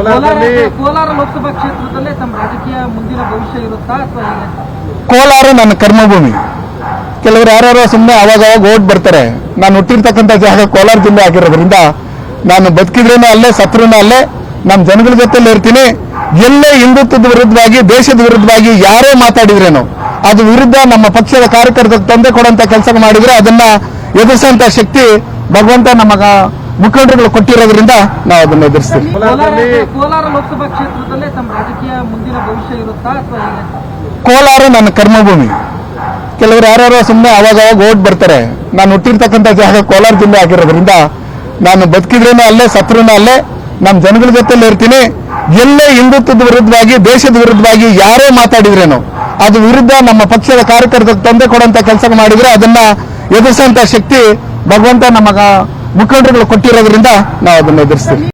ಕೋಲಾರ ಲೋಕಸಭಾ ಕ್ಷೇತ್ರದಲ್ಲೇ ತಮ್ಮ ರಾಜಕೀಯ ಮುಂದಿನ ಭವಿಷ್ಯ ಇರುತ್ತಾ ಅಥವಾ ಹೇಗೆ? ಕೋಲಾರ ನನ್ನ ಕರ್ಮಭೂಮಿ. ಕೆಲವರು ಯಾರು ಸುಮ್ಮನೆ ಅವಾಗ ಓಟ್ ಬರ್ತಾರೆ. ನಾನು ಹುಟ್ಟಿರ್ತಕ್ಕಂಥ ಜಾಗ ಕೋಲಾರ ಜಿಲ್ಲೆ ಆಗಿರೋದ್ರಿಂದ ನಾನು ಬದುಕಿದ್ರೇನೋ ಅಲ್ಲೇ, ಸತ್ರೂ ಅಲ್ಲೇ, ನಮ್ಮ ಜನಗಳ ಜೊತೆಲಿ ಇರ್ತೀನಿ. ಎಲ್ಲೇ ಹಿಂದುತ್ವದ ವಿರುದ್ಧವಾಗಿ, ದೇಶದ ವಿರುದ್ಧವಾಗಿ ಯಾರೇ ಮಾತಾಡಿದ್ರೇನೋ ಅದು ವಿರುದ್ಧ ನಮ್ಮ ಪಕ್ಷದ ಕಾರ್ಯಕರ್ತರಿಗೆ ತೊಂದರೆ ಕೊಡುವಂತ ಕೆಲಸ ಮಾಡಿದ್ರೆ ಅದನ್ನ ಎದುರಿಸುವಂತ ಶಕ್ತಿ ಭಗವಂತ ನಮ್ಮ ಮುಖಂಡರುಗಳು ಕೊಟ್ಟಿರೋದ್ರಿಂದ ನಾವು ಅದನ್ನ ಎದುರಿಸ್ತೀವಿ. ಕೋಲಾರ ಲೋಕಸಭಾ ಕ್ಷೇತ್ರದಲ್ಲೇ ತಮ್ಮ ರಾಜಕೀಯ ಮುಂದಿನ ಭವಿಷ್ಯ ಇರುತ್ತಾ ಅಥವಾ ಹೇಗೆ? ಕೋಲಾರ ನನ್ನ ಕರ್ಮಭೂಮಿ. ಕೆಲವರು ಯಾರು ಸುಮ್ಮನೆ ಅವಾಗ ಓಟ್ ಬರ್ತಾರೆ. ನಾನು ಹುಟ್ಟಿರ್ತಕ್ಕಂಥ ಜಾಗ ಕೋಲಾರ ಜಿಲ್ಲೆ ಆಗಿರೋದ್ರಿಂದ ನಾನು ಬದುಕಿದ್ರೇನೋ ಅಲ್ಲೇ, ಸತ್ರೂ ಅಲ್ಲೇ, ನಮ್ಮ ಜನಗಳ ಜೊತೆಲಿ ಇರ್ತೀನಿ. ಎಲ್ಲೇ ಹಿಂದುತ್ವದ ವಿರುದ್ಧವಾಗಿ, ದೇಶದ ವಿರುದ್ಧವಾಗಿ ಯಾರೇ ಮಾತಾಡಿದ್ರೇನೋ ಅದು ವಿರುದ್ಧ ನಮ್ಮ ಪಕ್ಷದ ಕಾರ್ಯಕರ್ತರಿಗೆ ತೊಂದರೆ ಕೊಡುವಂತ ಕೆಲಸ ಮಾಡಿದ್ರೆ ಅದನ್ನ ಎದುರಿಸುವಂತ ಶಕ್ತಿ ಭಗವಂತ ನಮ್ಮ ಮುಖಂಡರುಗಳು ಕೊಟ್ಟಿರೋದ್ರಿಂದ ನಾವು ಅದನ್ನ ಎದುರಿಸ್ತೀವಿ.